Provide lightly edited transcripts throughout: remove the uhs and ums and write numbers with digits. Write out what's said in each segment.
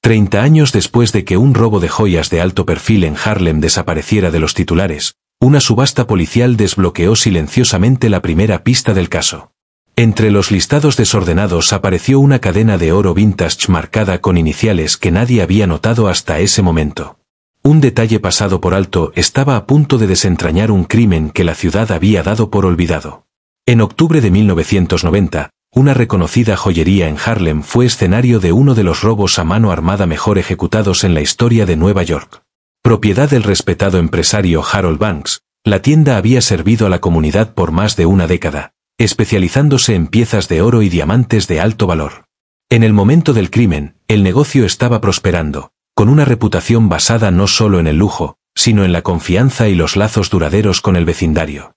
30 años después de que un robo de joyas de alto perfil en Harlem desapareciera de los titulares, una subasta policial desbloqueó silenciosamente la primera pista del caso. Entre los listados desordenados apareció una cadena de oro vintage marcada con iniciales que nadie había notado hasta ese momento. Un detalle pasado por alto estaba a punto de desentrañar un crimen que la ciudad había dado por olvidado. En octubre de 1990, una reconocida joyería en Harlem fue escenario de uno de los robos a mano armada mejor ejecutados en la historia de Nueva York. Propiedad del respetado empresario Harold Banks, la tienda había servido a la comunidad por más de una década, especializándose en piezas de oro y diamantes de alto valor. En el momento del crimen, el negocio estaba prosperando, con una reputación basada no solo en el lujo, sino en la confianza y los lazos duraderos con el vecindario.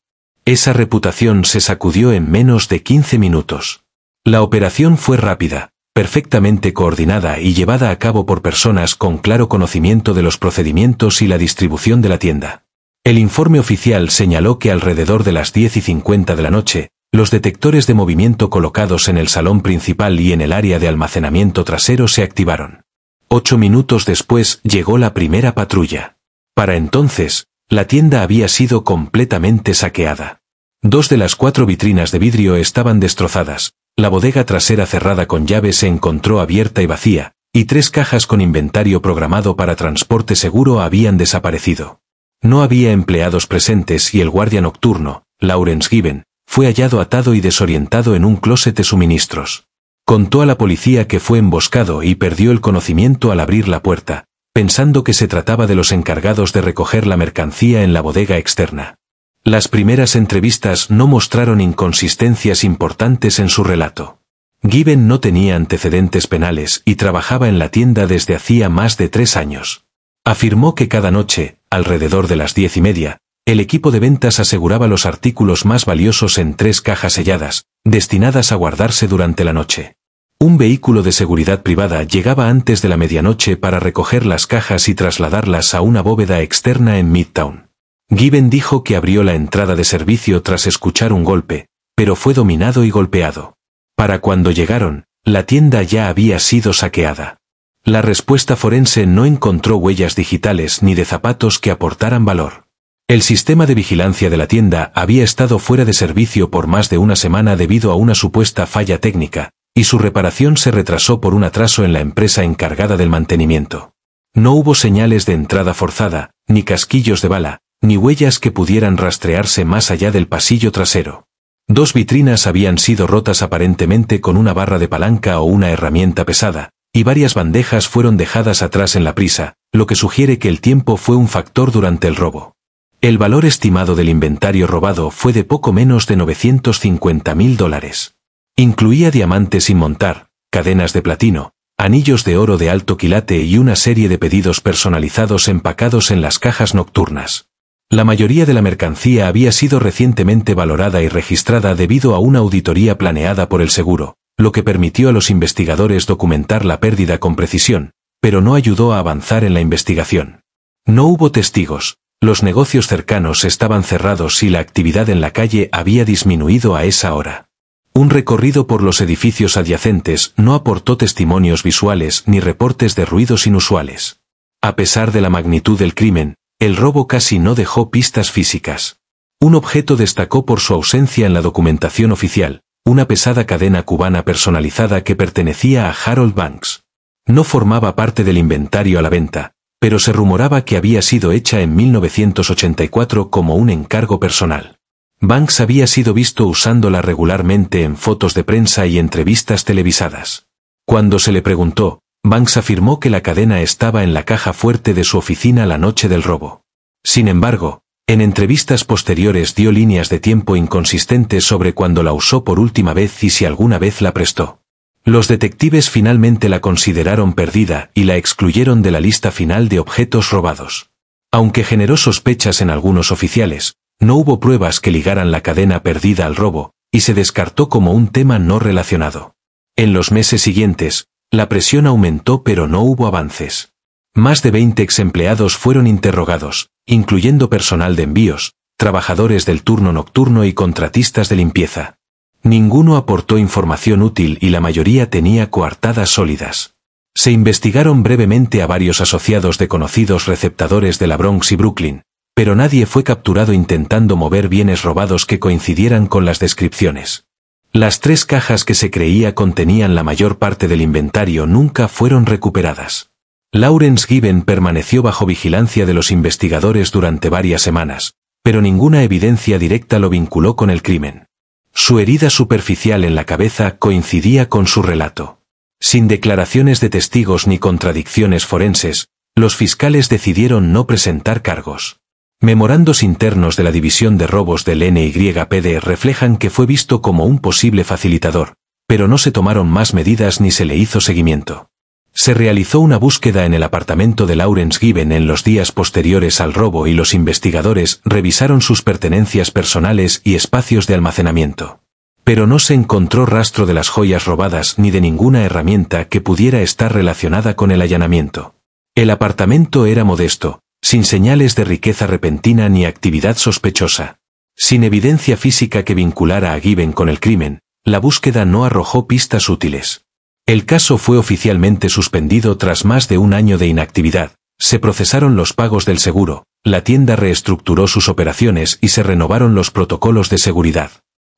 Esa reputación se sacudió en menos de 15 minutos. La operación fue rápida, perfectamente coordinada y llevada a cabo por personas con claro conocimiento de los procedimientos y la distribución de la tienda. El informe oficial señaló que alrededor de las 10:50 de la noche, los detectores de movimiento colocados en el salón principal y en el área de almacenamiento trasero se activaron. 8 minutos después llegó la primera patrulla. Para entonces, la tienda había sido completamente saqueada. 2 de las 4 vitrinas de vidrio estaban destrozadas, la bodega trasera cerrada con llave se encontró abierta y vacía, y 3 cajas con inventario programado para transporte seguro habían desaparecido. No había empleados presentes y el guardia nocturno, Lawrence Given, fue hallado atado y desorientado en un closet de suministros. Contó a la policía que fue emboscado y perdió el conocimiento al abrir la puerta, pensando que se trataba de los encargados de recoger la mercancía en la bodega externa. Las primeras entrevistas no mostraron inconsistencias importantes en su relato. Given no tenía antecedentes penales y trabajaba en la tienda desde hacía más de 3 años. Afirmó que cada noche, alrededor de las 10:30, el equipo de ventas aseguraba los artículos más valiosos en 3 cajas selladas, destinadas a guardarse durante la noche. Un vehículo de seguridad privada llegaba antes de la medianoche para recoger las cajas y trasladarlas a una bóveda externa en Midtown. Given dijo que abrió la entrada de servicio tras escuchar un golpe, pero fue dominado y golpeado. Para cuando llegaron, la tienda ya había sido saqueada. La respuesta forense no encontró huellas digitales ni de zapatos que aportaran valor. El sistema de vigilancia de la tienda había estado fuera de servicio por más de una semana debido a una supuesta falla técnica, y su reparación se retrasó por un atraso en la empresa encargada del mantenimiento. No hubo señales de entrada forzada, ni casquillos de bala, ni huellas que pudieran rastrearse más allá del pasillo trasero. 2 vitrinas habían sido rotas aparentemente con una barra de palanca o una herramienta pesada, y varias bandejas fueron dejadas atrás en la prisa, lo que sugiere que el tiempo fue un factor durante el robo. El valor estimado del inventario robado fue de poco menos de $950.000. Incluía diamantes sin montar, cadenas de platino, anillos de oro de alto quilate y una serie de pedidos personalizados empacados en las cajas nocturnas. La mayoría de la mercancía había sido recientemente valorada y registrada debido a una auditoría planeada por el seguro, lo que permitió a los investigadores documentar la pérdida con precisión, pero no ayudó a avanzar en la investigación. No hubo testigos, los negocios cercanos estaban cerrados y la actividad en la calle había disminuido a esa hora. Un recorrido por los edificios adyacentes no aportó testimonios visuales ni reportes de ruidos inusuales. A pesar de la magnitud del crimen, el robo casi no dejó pistas físicas. Un objeto destacó por su ausencia en la documentación oficial, una pesada cadena cubana personalizada que pertenecía a Harold Banks. No formaba parte del inventario a la venta, pero se rumoraba que había sido hecha en 1984 como un encargo personal. Banks había sido visto usándola regularmente en fotos de prensa y entrevistas televisadas. Cuando se le preguntó, Banks afirmó que la cadena estaba en la caja fuerte de su oficina la noche del robo. Sin embargo, en entrevistas posteriores dio líneas de tiempo inconsistentes sobre cuándo la usó por última vez y si alguna vez la prestó. Los detectives finalmente la consideraron perdida y la excluyeron de la lista final de objetos robados. Aunque generó sospechas en algunos oficiales, no hubo pruebas que ligaran la cadena perdida al robo, y se descartó como un tema no relacionado. En los meses siguientes, la presión aumentó pero no hubo avances. Más de 20 exempleados fueron interrogados, incluyendo personal de envíos, trabajadores del turno nocturno y contratistas de limpieza. Ninguno aportó información útil y la mayoría tenía coartadas sólidas. Se investigaron brevemente a varios asociados de conocidos receptadores de la Bronx y Brooklyn, pero nadie fue capturado intentando mover bienes robados que coincidieran con las descripciones. Las 3 cajas que se creía contenían la mayor parte del inventario nunca fueron recuperadas. Lawrence Given permaneció bajo vigilancia de los investigadores durante varias semanas, pero ninguna evidencia directa lo vinculó con el crimen. Su herida superficial en la cabeza coincidía con su relato. Sin declaraciones de testigos ni contradicciones forenses, los fiscales decidieron no presentar cargos. Memorandos internos de la División de Robos del NYPD reflejan que fue visto como un posible facilitador, pero no se tomaron más medidas ni se le hizo seguimiento. Se realizó una búsqueda en el apartamento de Lawrence Given en los días posteriores al robo y los investigadores revisaron sus pertenencias personales y espacios de almacenamiento. Pero no se encontró rastro de las joyas robadas ni de ninguna herramienta que pudiera estar relacionada con el allanamiento. El apartamento era modesto, sin señales de riqueza repentina ni actividad sospechosa. Sin evidencia física que vinculara a Given con el crimen, la búsqueda no arrojó pistas útiles. El caso fue oficialmente suspendido tras más de un año de inactividad, se procesaron los pagos del seguro, la tienda reestructuró sus operaciones y se renovaron los protocolos de seguridad.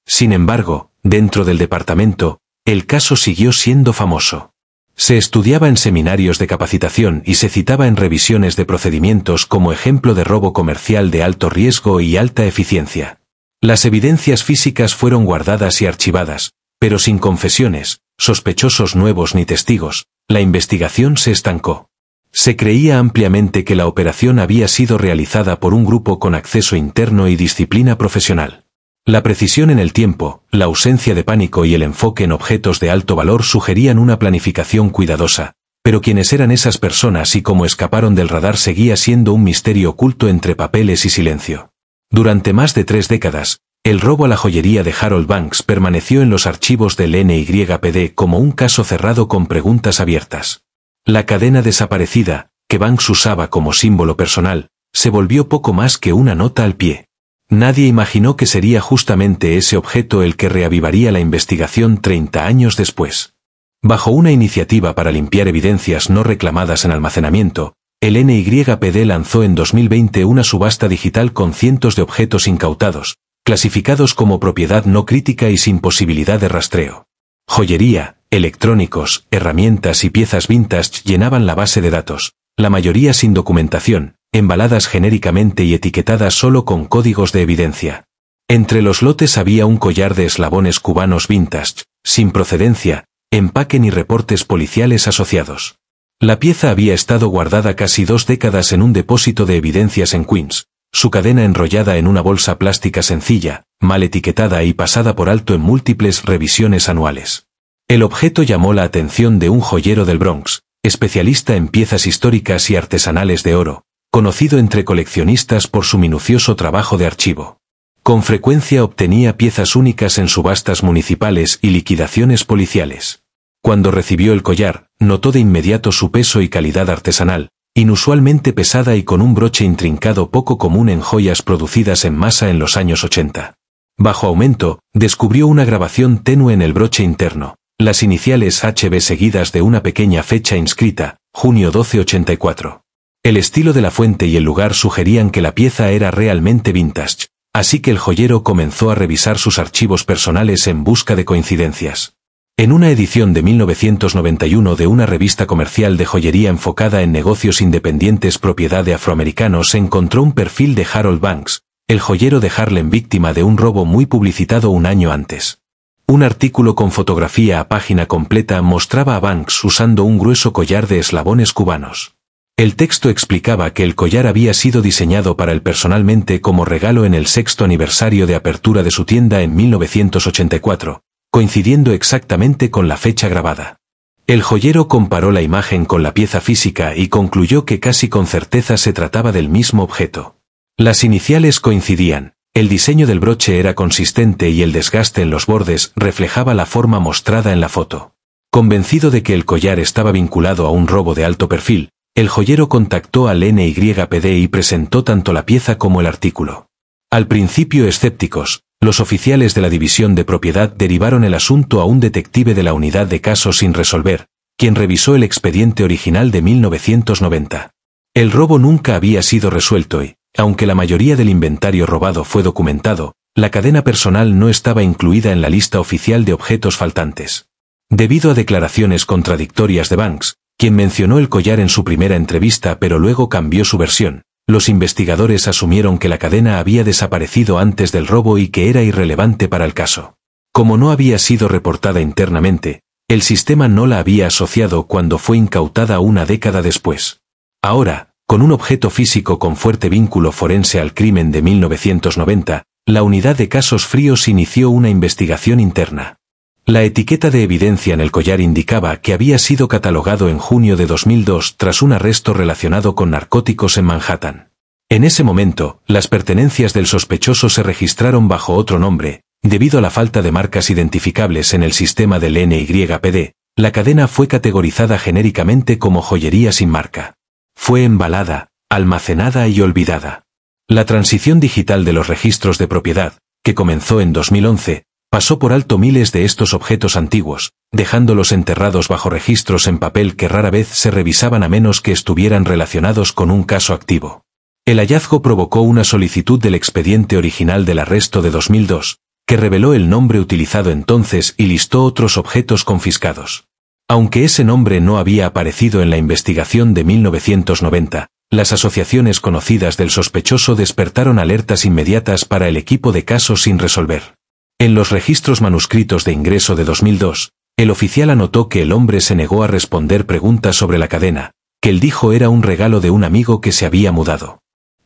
Sin embargo, dentro del departamento, el caso siguió siendo famoso. Se estudiaba en seminarios de capacitación y se citaba en revisiones de procedimientos como ejemplo de robo comercial de alto riesgo y alta eficiencia. Las evidencias físicas fueron guardadas y archivadas, pero sin confesiones, sospechosos nuevos ni testigos, la investigación se estancó. Se creía ampliamente que la operación había sido realizada por un grupo con acceso interno y disciplina profesional. La precisión en el tiempo, la ausencia de pánico y el enfoque en objetos de alto valor sugerían una planificación cuidadosa, pero quiénes eran esas personas y cómo escaparon del radar seguía siendo un misterio oculto entre papeles y silencio. Durante más de 3 décadas, el robo a la joyería de Harold Banks permaneció en los archivos del NYPD como un caso cerrado con preguntas abiertas. La cadena desaparecida, que Banks usaba como símbolo personal, se volvió poco más que una nota al pie. Nadie imaginó que sería justamente ese objeto el que reavivaría la investigación 30 años después. Bajo una iniciativa para limpiar evidencias no reclamadas en almacenamiento, el NYPD lanzó en 2020 una subasta digital con cientos de objetos incautados, clasificados como propiedad no crítica y sin posibilidad de rastreo. Joyería, electrónicos, herramientas y piezas vintage llenaban la base de datos, la mayoría sin documentación, embaladas genéricamente y etiquetadas solo con códigos de evidencia. Entre los lotes había un collar de eslabones cubanos vintage, sin procedencia, empaque ni reportes policiales asociados. La pieza había estado guardada casi 2 décadas en un depósito de evidencias en Queens, su cadena enrollada en una bolsa plástica sencilla, mal etiquetada y pasada por alto en múltiples revisiones anuales. El objeto llamó la atención de un joyero del Bronx, especialista en piezas históricas y artesanales de oro, conocido entre coleccionistas por su minucioso trabajo de archivo. Con frecuencia obtenía piezas únicas en subastas municipales y liquidaciones policiales. Cuando recibió el collar, notó de inmediato su peso y calidad artesanal, inusualmente pesada y con un broche intrincado poco común en joyas producidas en masa en los años 80. Bajo aumento, descubrió una grabación tenue en el broche interno, las iniciales HB seguidas de una pequeña fecha inscrita, junio 12 84. El estilo de la fuente y el lugar sugerían que la pieza era realmente vintage, así que el joyero comenzó a revisar sus archivos personales en busca de coincidencias. En una edición de 1991 de una revista comercial de joyería enfocada en negocios independientes propiedad de afroamericanos se encontró un perfil de Harold Banks, el joyero de Harlem víctima de un robo muy publicitado un año antes. Un artículo con fotografía a página completa mostraba a Banks usando un grueso collar de eslabones cubanos. El texto explicaba que el collar había sido diseñado para él personalmente como regalo en el 6º aniversario de apertura de su tienda en 1984, coincidiendo exactamente con la fecha grabada. El joyero comparó la imagen con la pieza física y concluyó que casi con certeza se trataba del mismo objeto. Las iniciales coincidían, el diseño del broche era consistente y el desgaste en los bordes reflejaba la forma mostrada en la foto. Convencido de que el collar estaba vinculado a un robo de alto perfil, el joyero contactó al NYPD y presentó tanto la pieza como el artículo. Al principio escépticos, los oficiales de la División de Propiedad derivaron el asunto a un detective de la Unidad de Casos sin resolver, quien revisó el expediente original de 1990. El robo nunca había sido resuelto y, aunque la mayoría del inventario robado fue documentado, la cadena personal no estaba incluida en la lista oficial de objetos faltantes. Debido a declaraciones contradictorias de Banks, quien mencionó el collar en su primera entrevista pero luego cambió su versión, los investigadores asumieron que la cadena había desaparecido antes del robo y que era irrelevante para el caso. Como no había sido reportada internamente, el sistema no la había asociado cuando fue incautada una década después. Ahora, con un objeto físico con fuerte vínculo forense al crimen de 1990, la unidad de casos fríos inició una investigación interna. La etiqueta de evidencia en el collar indicaba que había sido catalogado en junio de 2002 tras un arresto relacionado con narcóticos en Manhattan. En ese momento, las pertenencias del sospechoso se registraron bajo otro nombre. Debido a la falta de marcas identificables en el sistema del NYPD, la cadena fue categorizada genéricamente como joyería sin marca. Fue embalada, almacenada y olvidada. La transición digital de los registros de propiedad, que comenzó en 2011, pasó por alto miles de estos objetos antiguos, dejándolos enterrados bajo registros en papel que rara vez se revisaban a menos que estuvieran relacionados con un caso activo. El hallazgo provocó una solicitud del expediente original del arresto de 2002, que reveló el nombre utilizado entonces y listó otros objetos confiscados. Aunque ese nombre no había aparecido en la investigación de 1990, las asociaciones conocidas del sospechoso despertaron alertas inmediatas para el equipo de casos sin resolver. En los registros manuscritos de ingreso de 2002, el oficial anotó que el hombre se negó a responder preguntas sobre la cadena, que él dijo era un regalo de un amigo que se había mudado.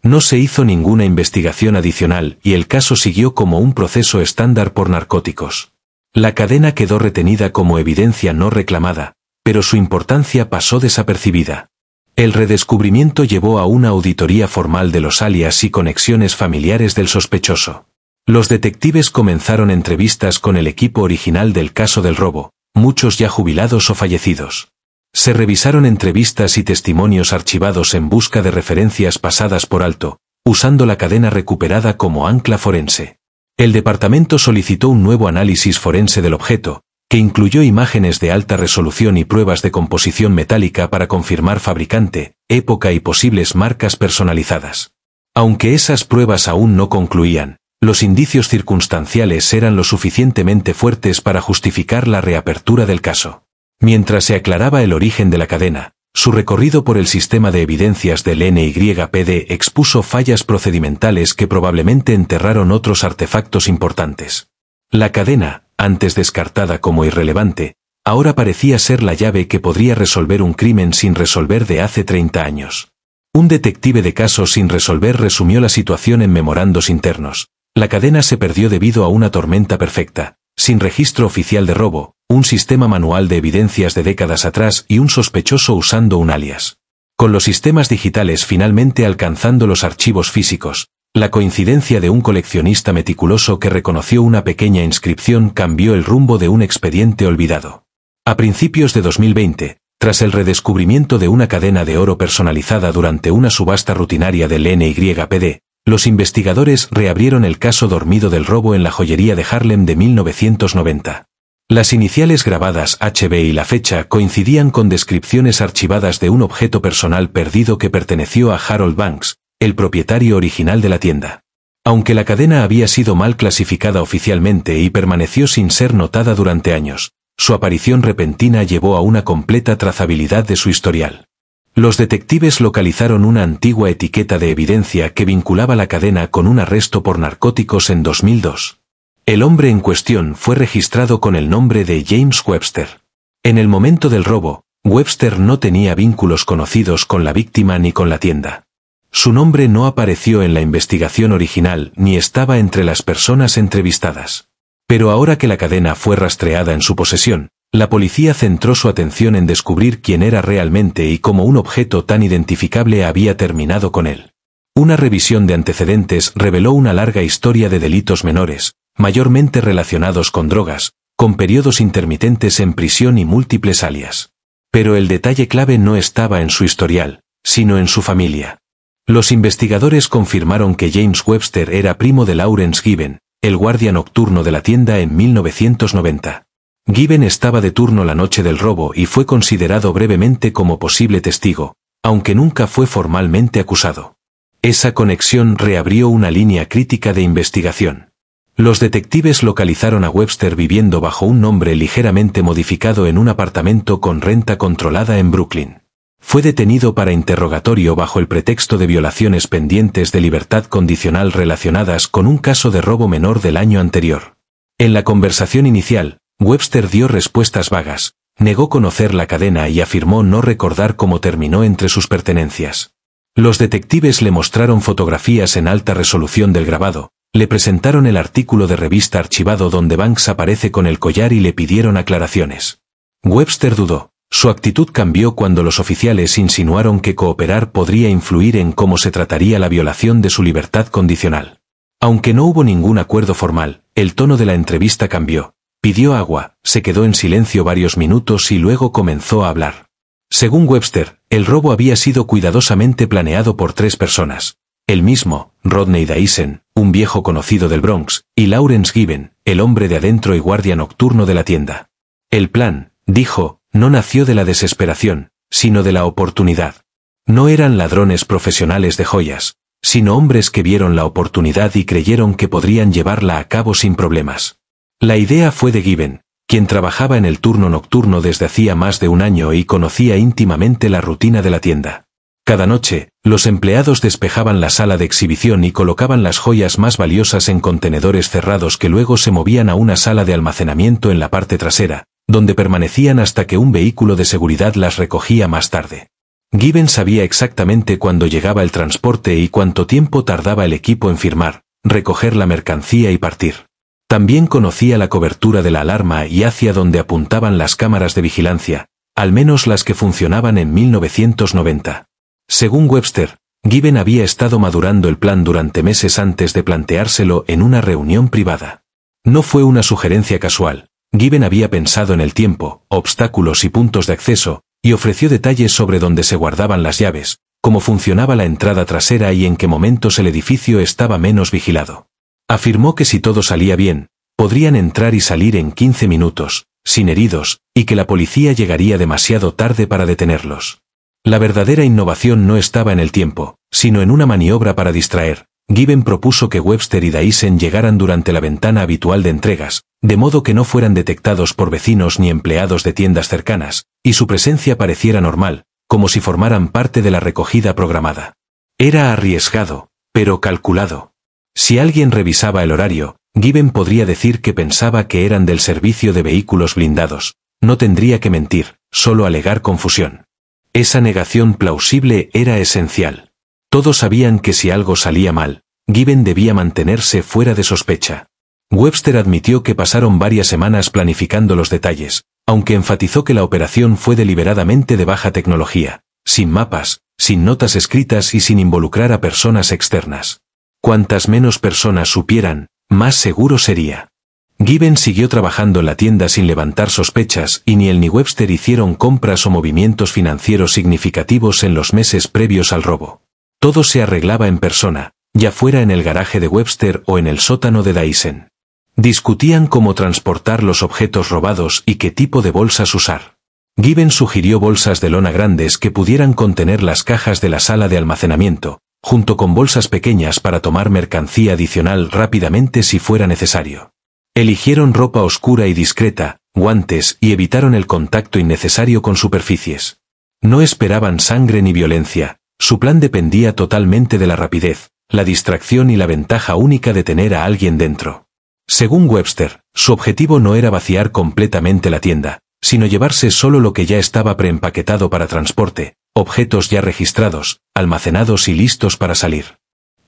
No se hizo ninguna investigación adicional y el caso siguió como un proceso estándar por narcóticos. La cadena quedó retenida como evidencia no reclamada, pero su importancia pasó desapercibida. El redescubrimiento llevó a una auditoría formal de los alias y conexiones familiares del sospechoso. Los detectives comenzaron entrevistas con el equipo original del caso del robo, muchos ya jubilados o fallecidos. Se revisaron entrevistas y testimonios archivados en busca de referencias pasadas por alto, usando la cadena recuperada como ancla forense. El departamento solicitó un nuevo análisis forense del objeto, que incluyó imágenes de alta resolución y pruebas de composición metálica para confirmar fabricante, época y posibles marcas personalizadas. Aunque esas pruebas aún no concluían, los indicios circunstanciales eran lo suficientemente fuertes para justificar la reapertura del caso. Mientras se aclaraba el origen de la cadena, su recorrido por el sistema de evidencias del NYPD expuso fallas procedimentales que probablemente enterraron otros artefactos importantes. La cadena, antes descartada como irrelevante, ahora parecía ser la llave que podría resolver un crimen sin resolver de hace 30 años. Un detective de casos sin resolver resumió la situación en memorandos internos. La cadena se perdió debido a una tormenta perfecta, sin registro oficial de robo, un sistema manual de evidencias de décadas atrás y un sospechoso usando un alias. Con los sistemas digitales finalmente alcanzando los archivos físicos, la coincidencia de un coleccionista meticuloso que reconoció una pequeña inscripción cambió el rumbo de un expediente olvidado. A principios de 2020, tras el redescubrimiento de una cadena de oro personalizada durante una subasta rutinaria del NYPD, los investigadores reabrieron el caso dormido del robo en la joyería de Harlem de 1990. Las iniciales grabadas HB y la fecha coincidían con descripciones archivadas de un objeto personal perdido que perteneció a Harold Banks, el propietario original de la tienda. Aunque la cadena había sido mal clasificada oficialmente y permaneció sin ser notada durante años, su aparición repentina llevó a una completa trazabilidad de su historial. Los detectives localizaron una antigua etiqueta de evidencia que vinculaba la cadena con un arresto por narcóticos en 2002. El hombre en cuestión fue registrado con el nombre de James Webster. En el momento del robo, Webster no tenía vínculos conocidos con la víctima ni con la tienda. Su nombre no apareció en la investigación original ni estaba entre las personas entrevistadas. Pero ahora que la cadena fue rastreada en su posesión, la policía centró su atención en descubrir quién era realmente y cómo un objeto tan identificable había terminado con él. Una revisión de antecedentes reveló una larga historia de delitos menores, mayormente relacionados con drogas, con periodos intermitentes en prisión y múltiples alias. Pero el detalle clave no estaba en su historial, sino en su familia. Los investigadores confirmaron que James Webster era primo de Lawrence Given, el guardia nocturno de la tienda en 1990. Given estaba de turno la noche del robo y fue considerado brevemente como posible testigo, aunque nunca fue formalmente acusado. Esa conexión reabrió una línea crítica de investigación. Los detectives localizaron a Webster viviendo bajo un nombre ligeramente modificado en un apartamento con renta controlada en Brooklyn. Fue detenido para interrogatorio bajo el pretexto de violaciones pendientes de libertad condicional relacionadas con un caso de robo menor del año anterior. En la conversación inicial, Webster dio respuestas vagas, negó conocer la cadena y afirmó no recordar cómo terminó entre sus pertenencias. Los detectives le mostraron fotografías en alta resolución del grabado, le presentaron el artículo de revista archivado donde Banks aparece con el collar y le pidieron aclaraciones. Webster dudó. Su actitud cambió cuando los oficiales insinuaron que cooperar podría influir en cómo se trataría la violación de su libertad condicional. Aunque no hubo ningún acuerdo formal, el tono de la entrevista cambió. Pidió agua, se quedó en silencio varios minutos y luego comenzó a hablar. Según Webster, el robo había sido cuidadosamente planeado por 3 personas. Él mismo, Rodney Dyson, un viejo conocido del Bronx, y Lawrence Given, el hombre de adentro y guardia nocturno de la tienda. El plan, dijo, no nació de la desesperación, sino de la oportunidad. No eran ladrones profesionales de joyas, sino hombres que vieron la oportunidad y creyeron que podrían llevarla a cabo sin problemas. La idea fue de Given, quien trabajaba en el turno nocturno desde hacía más de un año y conocía íntimamente la rutina de la tienda. Cada noche, los empleados despejaban la sala de exhibición y colocaban las joyas más valiosas en contenedores cerrados que luego se movían a una sala de almacenamiento en la parte trasera, donde permanecían hasta que un vehículo de seguridad las recogía más tarde. Given sabía exactamente cuándo llegaba el transporte y cuánto tiempo tardaba el equipo en firmar, recoger la mercancía y partir. También conocía la cobertura de la alarma y hacia dónde apuntaban las cámaras de vigilancia, al menos las que funcionaban en 1990. Según Webster, Given había estado madurando el plan durante meses antes de planteárselo en una reunión privada. No fue una sugerencia casual. Given había pensado en el tiempo, obstáculos y puntos de acceso, y ofreció detalles sobre dónde se guardaban las llaves, cómo funcionaba la entrada trasera y en qué momentos el edificio estaba menos vigilado. Afirmó que si todo salía bien, podrían entrar y salir en 15 minutos, sin heridos, y que la policía llegaría demasiado tarde para detenerlos. La verdadera innovación no estaba en el tiempo, sino en una maniobra para distraer. Given propuso que Webster y Dyson llegaran durante la ventana habitual de entregas, de modo que no fueran detectados por vecinos ni empleados de tiendas cercanas, y su presencia pareciera normal, como si formaran parte de la recogida programada. Era arriesgado, pero calculado. Si alguien revisaba el horario, Given podría decir que pensaba que eran del servicio de vehículos blindados. No tendría que mentir, solo alegar confusión. Esa negación plausible era esencial. Todos sabían que si algo salía mal, Given debía mantenerse fuera de sospecha. Webster admitió que pasaron varias semanas planificando los detalles, aunque enfatizó que la operación fue deliberadamente de baja tecnología, sin mapas, sin notas escritas y sin involucrar a personas externas. Cuantas menos personas supieran, más seguro sería. Given siguió trabajando en la tienda sin levantar sospechas y ni él ni Webster hicieron compras o movimientos financieros significativos en los meses previos al robo. Todo se arreglaba en persona, ya fuera en el garaje de Webster o en el sótano de Dyson. Discutían cómo transportar los objetos robados y qué tipo de bolsas usar. Given sugirió bolsas de lona grandes que pudieran contener las cajas de la sala de almacenamiento, junto con bolsas pequeñas para tomar mercancía adicional rápidamente si fuera necesario. Eligieron ropa oscura y discreta, guantes y evitaron el contacto innecesario con superficies. No esperaban sangre ni violencia, su plan dependía totalmente de la rapidez, la distracción y la ventaja única de tener a alguien dentro. Según Webster, su objetivo no era vaciar completamente la tienda, sino llevarse solo lo que ya estaba preempaquetado para transporte, objetos ya registrados, almacenados y listos para salir.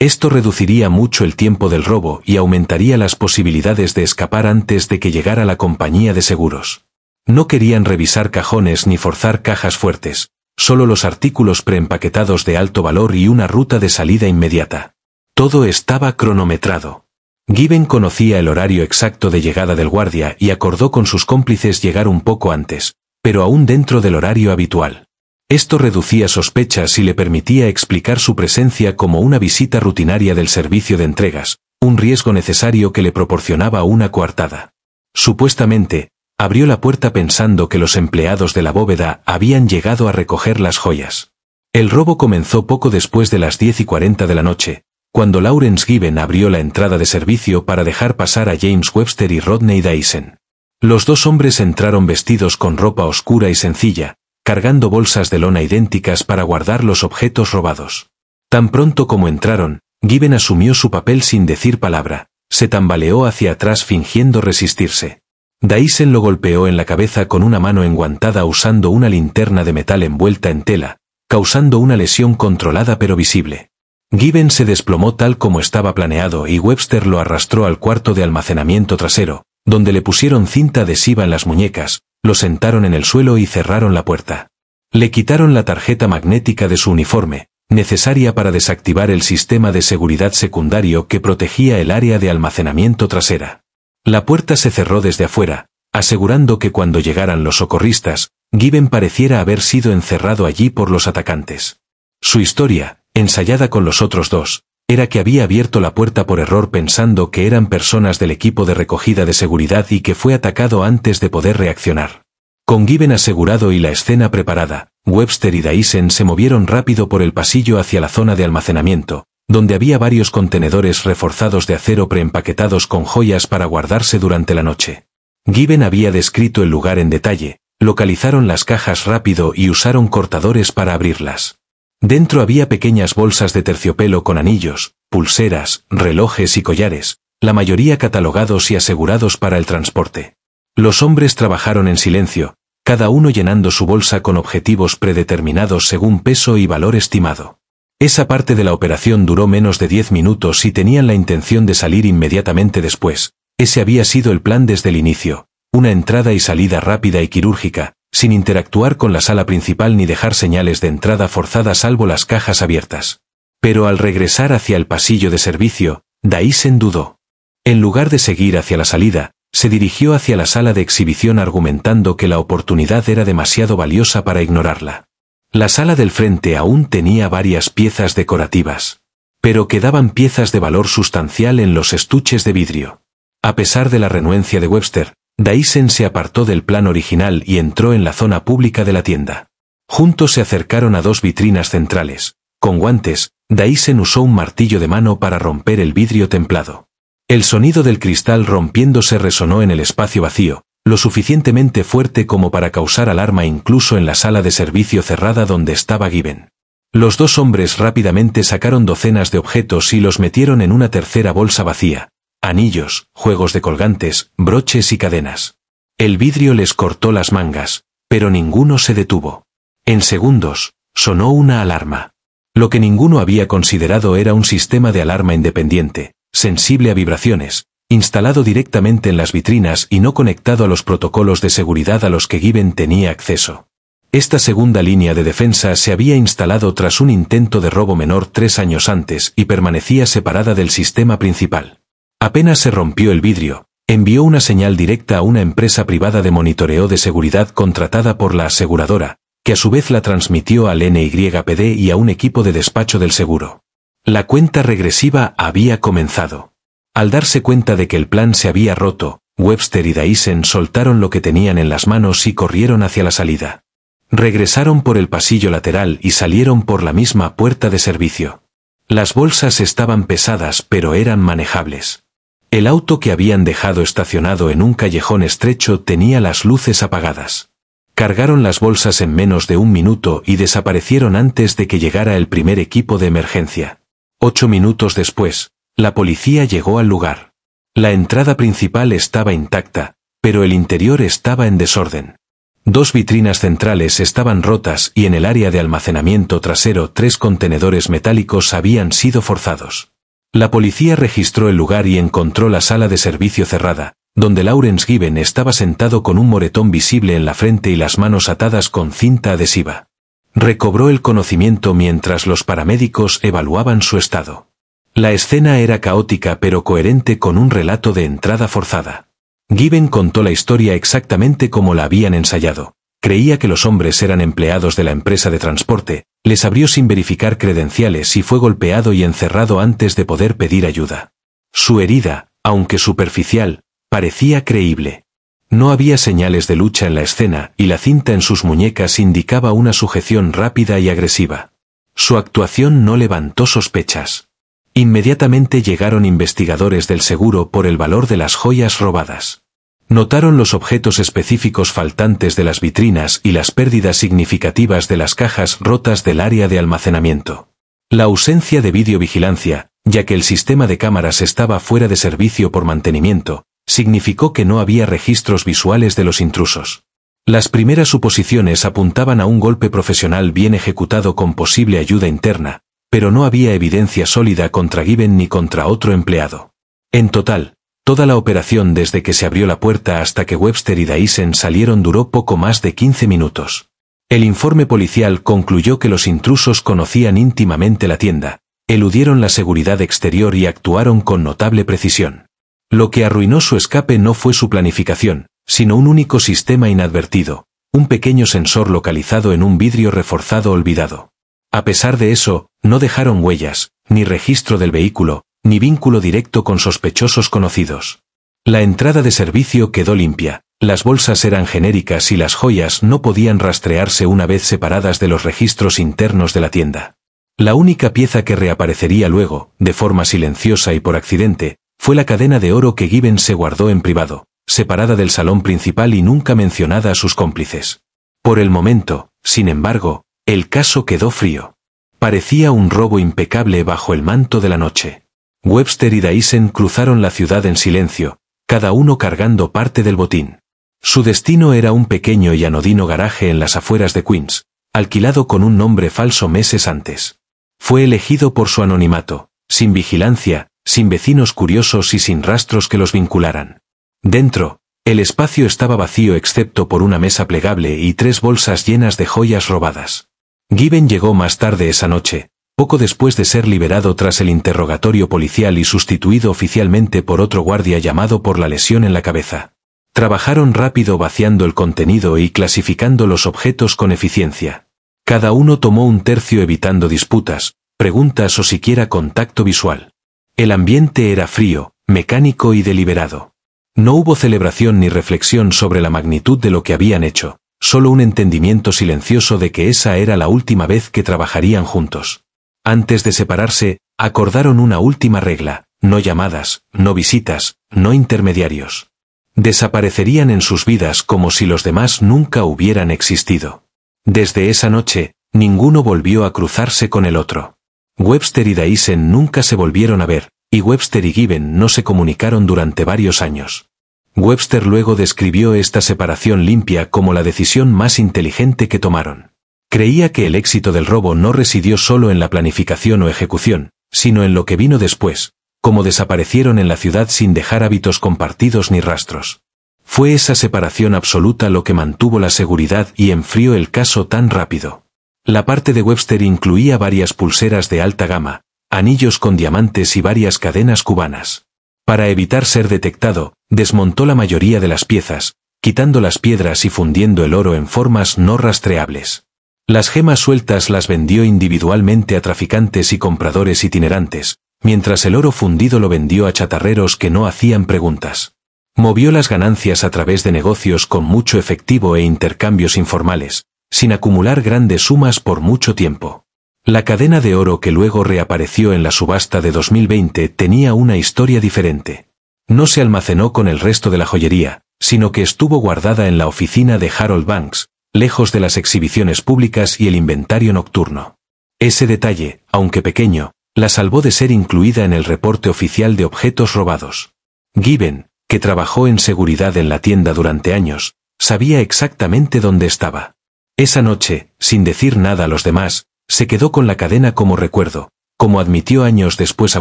Esto reduciría mucho el tiempo del robo y aumentaría las posibilidades de escapar antes de que llegara la compañía de seguros. No querían revisar cajones ni forzar cajas fuertes, solo los artículos preempaquetados de alto valor y una ruta de salida inmediata. Todo estaba cronometrado. Given conocía el horario exacto de llegada del guardia y acordó con sus cómplices llegar un poco antes, pero aún dentro del horario habitual. Esto reducía sospechas y le permitía explicar su presencia como una visita rutinaria del servicio de entregas, un riesgo necesario que le proporcionaba una coartada. Supuestamente, Abrió la puerta pensando que los empleados de la bóveda habían llegado a recoger las joyas. El robo comenzó poco después de las 10:40 de la noche, cuando Lawrence Given abrió la entrada de servicio para dejar pasar a James Webster y Rodney Dyson. Los dos hombres entraron vestidos con ropa oscura y sencilla, cargando bolsas de lona idénticas para guardar los objetos robados. Tan pronto como entraron, Given asumió su papel sin decir palabra, se tambaleó hacia atrás fingiendo resistirse. Dyson lo golpeó en la cabeza con una mano enguantada usando una linterna de metal envuelta en tela, causando una lesión controlada pero visible. Given se desplomó tal como estaba planeado y Webster lo arrastró al cuarto de almacenamiento trasero, donde le pusieron cinta adhesiva en las muñecas, lo sentaron en el suelo y cerraron la puerta. Le quitaron la tarjeta magnética de su uniforme, necesaria para desactivar el sistema de seguridad secundario que protegía el área de almacenamiento trasera. La puerta se cerró desde afuera, asegurando que cuando llegaran los socorristas, Given pareciera haber sido encerrado allí por los atacantes. Su historia, ensayada con los otros dos, era que había abierto la puerta por error pensando que eran personas del equipo de recogida de seguridad y que fue atacado antes de poder reaccionar. Con Given asegurado y la escena preparada, Webster y Dyson se movieron rápido por el pasillo hacia la zona de almacenamiento, donde había varios contenedores reforzados de acero preempaquetados con joyas para guardarse durante la noche. Given había descrito el lugar en detalle, localizaron las cajas rápido y usaron cortadores para abrirlas. Dentro había pequeñas bolsas de terciopelo con anillos, pulseras, relojes y collares, la mayoría catalogados y asegurados para el transporte. Los hombres trabajaron en silencio, cada uno llenando su bolsa con objetivos predeterminados según peso y valor estimado. Esa parte de la operación duró menos de 10 minutos y tenían la intención de salir inmediatamente después. Ese había sido el plan desde el inicio, una entrada y salida rápida y quirúrgica, sin interactuar con la sala principal ni dejar señales de entrada forzada salvo las cajas abiertas. Pero al regresar hacia el pasillo de servicio, Dyson dudó. En lugar de seguir hacia la salida, se dirigió hacia la sala de exhibición argumentando que la oportunidad era demasiado valiosa para ignorarla. La sala del frente aún tenía varias piezas decorativas. Pero quedaban piezas de valor sustancial en los estuches de vidrio. A pesar de la renuencia de Webster, Dyson se apartó del plan original y entró en la zona pública de la tienda. Juntos se acercaron a dos vitrinas centrales. Con guantes, Dyson usó un martillo de mano para romper el vidrio templado. El sonido del cristal rompiéndose resonó en el espacio vacío, lo suficientemente fuerte como para causar alarma incluso en la sala de servicio cerrada donde estaba Given. Los dos hombres rápidamente sacaron docenas de objetos y los metieron en una tercera bolsa vacía. Anillos, juegos de colgantes, broches y cadenas. El vidrio les cortó las mangas, pero ninguno se detuvo. En segundos, sonó una alarma. Lo que ninguno había considerado era un sistema de alarma independiente, sensible a vibraciones, instalado directamente en las vitrinas y no conectado a los protocolos de seguridad a los que Given tenía acceso. Esta segunda línea de defensa se había instalado tras un intento de robo menor 3 años antes y permanecía separada del sistema principal. Apenas se rompió el vidrio, envió una señal directa a una empresa privada de monitoreo de seguridad contratada por la aseguradora, que a su vez la transmitió al NYPD y a un equipo de despacho del seguro. La cuenta regresiva había comenzado. Al darse cuenta de que el plan se había roto, Webster y Dyson soltaron lo que tenían en las manos y corrieron hacia la salida. Regresaron por el pasillo lateral y salieron por la misma puerta de servicio. Las bolsas estaban pesadas pero eran manejables. El auto que habían dejado estacionado en un callejón estrecho tenía las luces apagadas. Cargaron las bolsas en menos de 1 minuto y desaparecieron antes de que llegara el primer equipo de emergencia. 8 minutos después, la policía llegó al lugar. La entrada principal estaba intacta, pero el interior estaba en desorden. 2 vitrinas centrales estaban rotas y en el área de almacenamiento trasero 3 contenedores metálicos habían sido forzados. La policía registró el lugar y encontró la sala de servicio cerrada, donde Lawrence Given estaba sentado con un moretón visible en la frente y las manos atadas con cinta adhesiva. Recobró el conocimiento mientras los paramédicos evaluaban su estado. La escena era caótica pero coherente con un relato de entrada forzada. Given contó la historia exactamente como la habían ensayado. Creía que los hombres eran empleados de la empresa de transporte, les abrió sin verificar credenciales y fue golpeado y encerrado antes de poder pedir ayuda. Su herida, aunque superficial, parecía creíble. No había señales de lucha en la escena y la cinta en sus muñecas indicaba una sujeción rápida y agresiva. Su actuación no levantó sospechas. Inmediatamente llegaron investigadores del seguro por el valor de las joyas robadas. Notaron los objetos específicos faltantes de las vitrinas y las pérdidas significativas de las cajas rotas del área de almacenamiento. La ausencia de videovigilancia, ya que el sistema de cámaras estaba fuera de servicio por mantenimiento, significó que no había registros visuales de los intrusos. Las primeras suposiciones apuntaban a un golpe profesional bien ejecutado con posible ayuda interna, pero no había evidencia sólida contra Given ni contra otro empleado. En total, toda la operación desde que se abrió la puerta hasta que Webster y Dyson salieron duró poco más de 15 minutos. El informe policial concluyó que los intrusos conocían íntimamente la tienda, eludieron la seguridad exterior y actuaron con notable precisión. Lo que arruinó su escape no fue su planificación, sino un único sistema inadvertido, un pequeño sensor localizado en un vidrio reforzado olvidado. A pesar de eso, no dejaron huellas, ni registro del vehículo, ni vínculo directo con sospechosos conocidos. La entrada de servicio quedó limpia, las bolsas eran genéricas y las joyas no podían rastrearse una vez separadas de los registros internos de la tienda. La única pieza que reaparecería luego, de forma silenciosa y por accidente, fue la cadena de oro que Given se guardó en privado, separada del salón principal y nunca mencionada a sus cómplices. Por el momento, sin embargo, el caso quedó frío. Parecía un robo impecable bajo el manto de la noche. Webster y Dyson cruzaron la ciudad en silencio, cada uno cargando parte del botín. Su destino era un pequeño y anodino garaje en las afueras de Queens, alquilado con un nombre falso meses antes. Fue elegido por su anonimato, sin vigilancia, sin vecinos curiosos y sin rastros que los vincularan. Dentro, el espacio estaba vacío excepto por una mesa plegable y 3 bolsas llenas de joyas robadas. Given llegó más tarde esa noche, poco después de ser liberado tras el interrogatorio policial y sustituido oficialmente por otro guardia llamado por la lesión en la cabeza. Trabajaron rápido vaciando el contenido y clasificando los objetos con eficiencia. Cada uno tomó un tercio evitando disputas, preguntas o siquiera contacto visual. El ambiente era frío, mecánico y deliberado. No hubo celebración ni reflexión sobre la magnitud de lo que habían hecho, solo un entendimiento silencioso de que esa era la última vez que trabajarían juntos. Antes de separarse, acordaron una última regla: no llamadas, no visitas, no intermediarios. Desaparecerían en sus vidas como si los demás nunca hubieran existido. Desde esa noche, ninguno volvió a cruzarse con el otro. Webster y Dyson nunca se volvieron a ver, y Webster y Given no se comunicaron durante varios años. Webster luego describió esta separación limpia como la decisión más inteligente que tomaron. Creía que el éxito del robo no residió solo en la planificación o ejecución, sino en lo que vino después, como desaparecieron en la ciudad sin dejar hábitos compartidos ni rastros. Fue esa separación absoluta lo que mantuvo la seguridad y enfrió el caso tan rápido. La parte de Webster incluía varias pulseras de alta gama, anillos con diamantes y varias cadenas cubanas. Para evitar ser detectado, desmontó la mayoría de las piezas, quitando las piedras y fundiendo el oro en formas no rastreables. Las gemas sueltas las vendió individualmente a traficantes y compradores itinerantes, mientras el oro fundido lo vendió a chatarreros que no hacían preguntas. Movió las ganancias a través de negocios con mucho efectivo e intercambios informales, sin acumular grandes sumas por mucho tiempo. La cadena de oro que luego reapareció en la subasta de 2020 tenía una historia diferente. No se almacenó con el resto de la joyería, sino que estuvo guardada en la oficina de Harold Banks, lejos de las exhibiciones públicas y el inventario nocturno. Ese detalle, aunque pequeño, la salvó de ser incluida en el reporte oficial de objetos robados. Given, que trabajó en seguridad en la tienda durante años, sabía exactamente dónde estaba. Esa noche, sin decir nada a los demás, se quedó con la cadena como recuerdo, como admitió años después a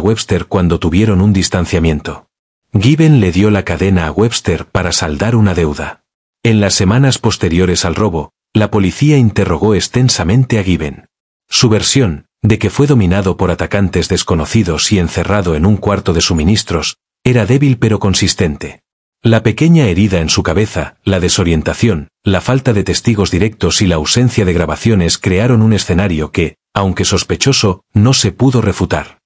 Webster cuando tuvieron un distanciamiento. Given le dio la cadena a Webster para saldar una deuda. En las semanas posteriores al robo, la policía interrogó extensamente a Given. Su versión, de que fue dominado por atacantes desconocidos y encerrado en un cuarto de suministros, era débil pero consistente. La pequeña herida en su cabeza, la desorientación, la falta de testigos directos y la ausencia de grabaciones crearon un escenario que, aunque sospechoso, no se pudo refutar.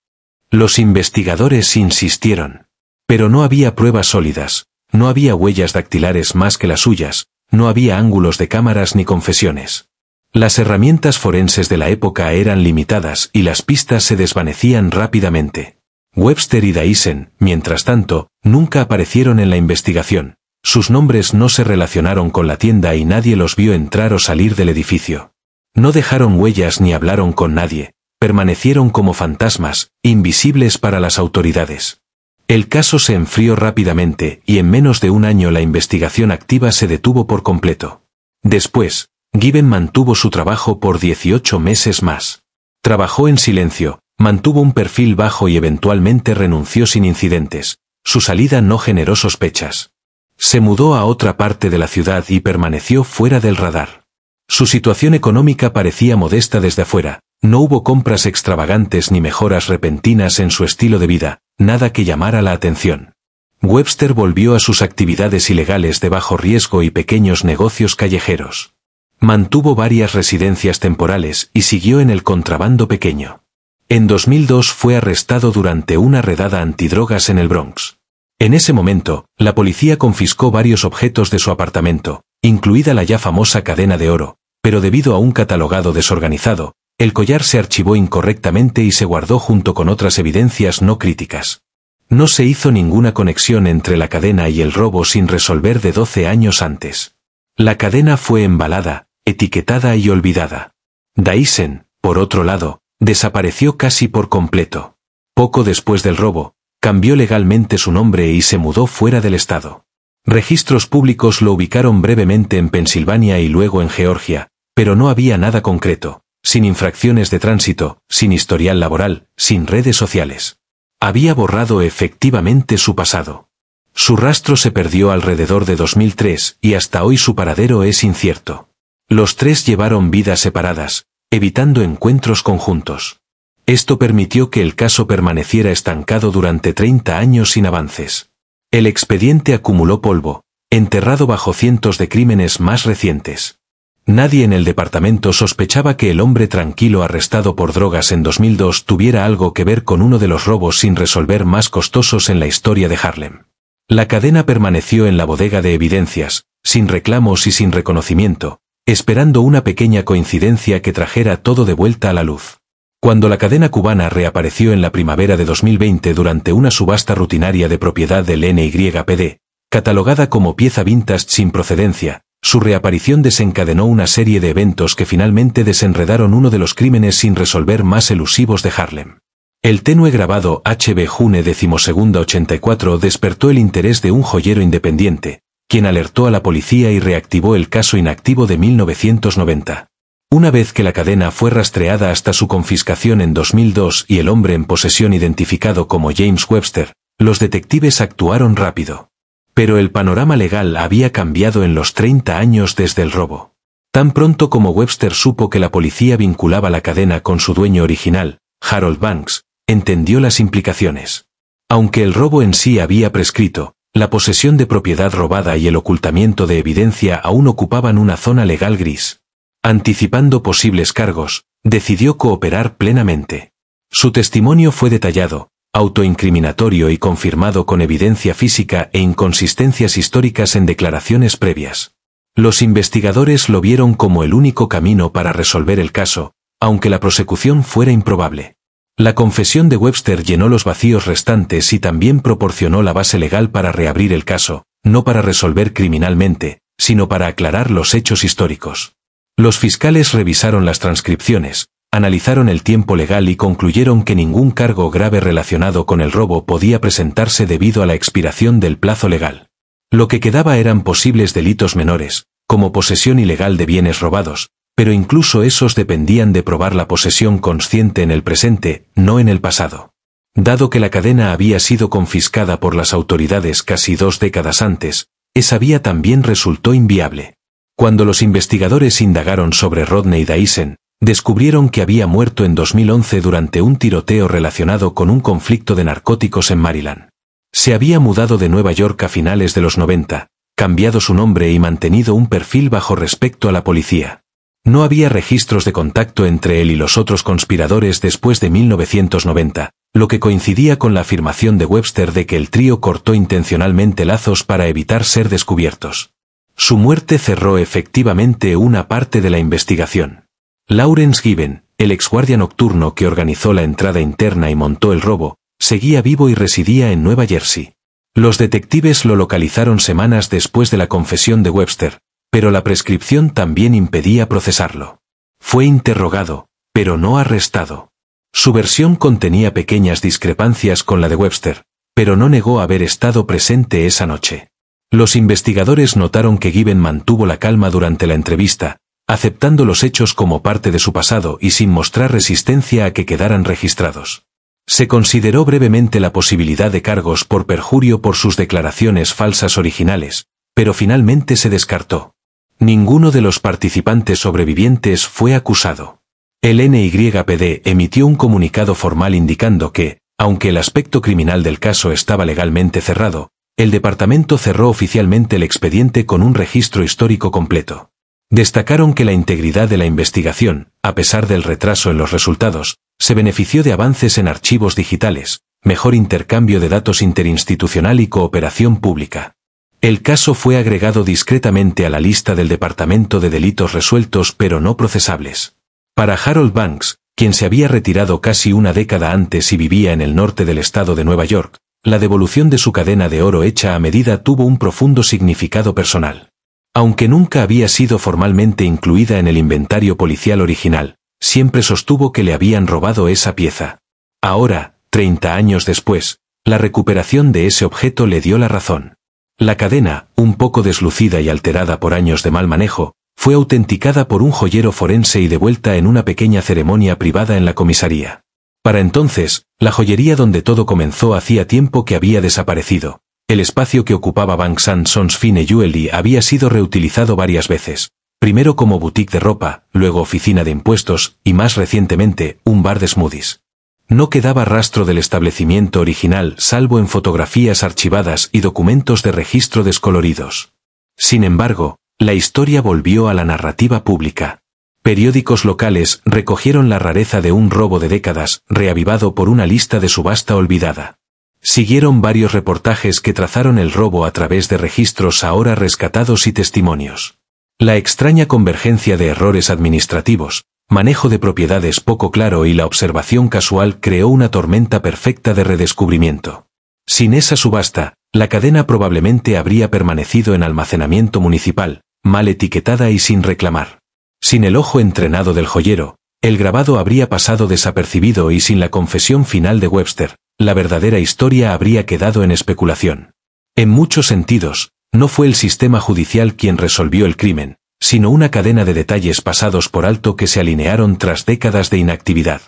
Los investigadores insistieron. Pero no había pruebas sólidas, No había huellas dactilares más que las suyas, no había ángulos de cámaras ni confesiones. Las herramientas forenses de la época eran limitadas y las pistas se desvanecían rápidamente. Webster y Dyson, mientras tanto, nunca aparecieron en la investigación. Sus nombres no se relacionaron con la tienda y nadie los vio entrar o salir del edificio. No dejaron huellas ni hablaron con nadie, permanecieron como fantasmas, invisibles para las autoridades. El caso se enfrió rápidamente y en menos de un año la investigación activa se detuvo por completo. Después, Given mantuvo su trabajo por 18 meses más. Trabajó en silencio, mantuvo un perfil bajo y eventualmente renunció sin incidentes. Su salida no generó sospechas. Se mudó a otra parte de la ciudad y permaneció fuera del radar. Su situación económica parecía modesta desde afuera, no hubo compras extravagantes ni mejoras repentinas en su estilo de vida, nada que llamara la atención. Webster volvió a sus actividades ilegales de bajo riesgo y pequeños negocios callejeros. Mantuvo varias residencias temporales y siguió en el contrabando pequeño. En 2002 fue arrestado durante una redada antidrogas en el Bronx. En ese momento, la policía confiscó varios objetos de su apartamento, incluida la ya famosa cadena de oro, pero debido a un catalogado desorganizado, el collar se archivó incorrectamente y se guardó junto con otras evidencias no críticas. No se hizo ninguna conexión entre la cadena y el robo sin resolver de 12 años antes. La cadena fue embalada, etiquetada y olvidada. Dyson, por otro lado, desapareció casi por completo. Poco después del robo, cambió legalmente su nombre y se mudó fuera del estado. Registros públicos lo ubicaron brevemente en Pensilvania y luego en Georgia, pero no había nada concreto, sin infracciones de tránsito, sin historial laboral, sin redes sociales. Había borrado efectivamente su pasado. Su rastro se perdió alrededor de 2003 y hasta hoy su paradero es incierto. Los tres llevaron vidas separadas, evitando encuentros conjuntos. Esto permitió que el caso permaneciera estancado durante 30 años sin avances. El expediente acumuló polvo, enterrado bajo cientos de crímenes más recientes. Nadie en el departamento sospechaba que el hombre tranquilo arrestado por drogas en 2002 tuviera algo que ver con uno de los robos sin resolver más costosos en la historia de Harlem. La cadena permaneció en la bodega de evidencias, sin reclamos y sin reconocimiento, esperando una pequeña coincidencia que trajera todo de vuelta a la luz. Cuando la cadena cubana reapareció en la primavera de 2020 durante una subasta rutinaria de propiedad del NYPD, catalogada como pieza vintage sin procedencia, su reaparición desencadenó una serie de eventos que finalmente desenredaron uno de los crímenes sin resolver más elusivos de Harlem. El tenue grabado HB June 12-84 despertó el interés de un joyero independiente, quien alertó a la policía y reactivó el caso inactivo de 1990. Una vez que la cadena fue rastreada hasta su confiscación en 2002 y el hombre en posesión identificado como James Webster, los detectives actuaron rápido. Pero el panorama legal había cambiado en los 30 años desde el robo. Tan pronto como Webster supo que la policía vinculaba la cadena con su dueño original, Harold Banks, entendió las implicaciones. Aunque el robo en sí había prescrito, la posesión de propiedad robada y el ocultamiento de evidencia aún ocupaban una zona legal gris. Anticipando posibles cargos, decidió cooperar plenamente. Su testimonio fue detallado, autoincriminatorio y confirmado con evidencia física e inconsistencias históricas en declaraciones previas. Los investigadores lo vieron como el único camino para resolver el caso, aunque la prosecución fuera improbable. La confesión de Webster llenó los vacíos restantes y también proporcionó la base legal para reabrir el caso, no para resolver criminalmente, sino para aclarar los hechos históricos. Los fiscales revisaron las transcripciones, analizaron el tiempo legal y concluyeron que ningún cargo grave relacionado con el robo podía presentarse debido a la expiración del plazo legal. Lo que quedaba eran posibles delitos menores, como posesión ilegal de bienes robados, pero incluso esos dependían de probar la posesión consciente en el presente, no en el pasado. Dado que la cadena había sido confiscada por las autoridades casi 2 décadas antes, esa vía también resultó inviable. Cuando los investigadores indagaron sobre Rodney Dyson, descubrieron que había muerto en 2011 durante un tiroteo relacionado con un conflicto de narcóticos en Maryland. Se había mudado de Nueva York a finales de los 90, cambiado su nombre y mantenido un perfil bajo respecto a la policía. No había registros de contacto entre él y los otros conspiradores después de 1990, lo que coincidía con la afirmación de Webster de que el trío cortó intencionalmente lazos para evitar ser descubiertos. Su muerte cerró efectivamente una parte de la investigación. Lawrence Given, el exguardia nocturno que organizó la entrada interna y montó el robo, seguía vivo y residía en Nueva Jersey. Los detectives lo localizaron semanas después de la confesión de Webster, pero la prescripción también impedía procesarlo. Fue interrogado, pero no arrestado. Su versión contenía pequeñas discrepancias con la de Webster, pero no negó haber estado presente esa noche. Los investigadores notaron que Given mantuvo la calma durante la entrevista, aceptando los hechos como parte de su pasado y sin mostrar resistencia a que quedaran registrados. Se consideró brevemente la posibilidad de cargos por perjurio por sus declaraciones falsas originales, pero finalmente se descartó. Ninguno de los participantes sobrevivientes fue acusado. El NYPD emitió un comunicado formal indicando que, aunque el aspecto criminal del caso estaba legalmente cerrado, el departamento cerró oficialmente el expediente con un registro histórico completo. Destacaron que la integridad de la investigación, a pesar del retraso en los resultados, se benefició de avances en archivos digitales, mejor intercambio de datos interinstitucional y cooperación pública. El caso fue agregado discretamente a la lista del Departamento de Delitos Resueltos pero no procesables. Para Harold Banks, quien se había retirado casi una década antes y vivía en el norte del estado de Nueva York, la devolución de su cadena de oro hecha a medida tuvo un profundo significado personal. Aunque nunca había sido formalmente incluida en el inventario policial original, siempre sostuvo que le habían robado esa pieza. Ahora, 30 años después, la recuperación de ese objeto le dio la razón. La cadena, un poco deslucida y alterada por años de mal manejo, fue autenticada por un joyero forense y devuelta en una pequeña ceremonia privada en la comisaría. Para entonces, la joyería donde todo comenzó hacía tiempo que había desaparecido. El espacio que ocupaba Banks & Sons Fine Jewelry había sido reutilizado varias veces, primero como boutique de ropa, luego oficina de impuestos y más recientemente, un bar de smoothies. No quedaba rastro del establecimiento original salvo en fotografías archivadas y documentos de registro descoloridos. Sin embargo, la historia volvió a la narrativa pública. Periódicos locales recogieron la rareza de un robo de décadas, reavivado por una lista de subasta olvidada. Siguieron varios reportajes que trazaron el robo a través de registros ahora rescatados y testimonios. La extraña convergencia de errores administrativos, manejo de propiedades poco claro y la observación casual creó una tormenta perfecta de redescubrimiento. Sin esa subasta, la cadena probablemente habría permanecido en almacenamiento municipal, mal etiquetada y sin reclamar. Sin el ojo entrenado del joyero, el grabado habría pasado desapercibido y sin la confesión final de Webster, la verdadera historia habría quedado en especulación. En muchos sentidos, no fue el sistema judicial quien resolvió el crimen, sino una cadena de detalles pasados por alto que se alinearon tras décadas de inactividad.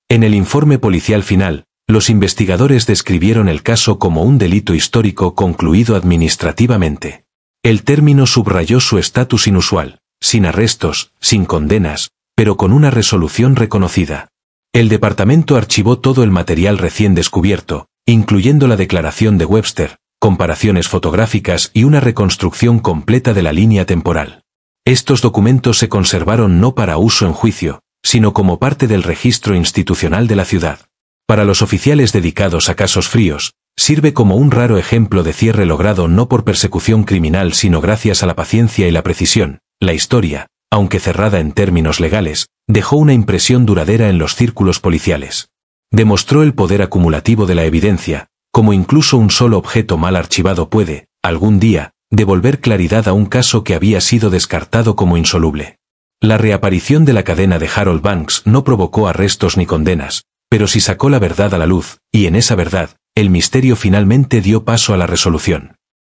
En el informe policial final, los investigadores describieron el caso como un delito histórico concluido administrativamente. El término subrayó su estatus inusual, sin arrestos, sin condenas, pero con una resolución reconocida. El departamento archivó todo el material recién descubierto, incluyendo la declaración de Webster, comparaciones fotográficas y una reconstrucción completa de la línea temporal. Estos documentos se conservaron no para uso en juicio, sino como parte del registro institucional de la ciudad. Para los oficiales dedicados a casos fríos, sirve como un raro ejemplo de cierre logrado no por persecución criminal sino gracias a la paciencia y la precisión. La historia, aunque cerrada en términos legales, dejó una impresión duradera en los círculos policiales. Demostró el poder acumulativo de la evidencia, como incluso un solo objeto mal archivado puede, algún día, devolver claridad a un caso que había sido descartado como insoluble. La reaparición de la cadena de Harold Banks no provocó arrestos ni condenas, pero sí sacó la verdad a la luz, y en esa verdad, el misterio finalmente dio paso a la resolución.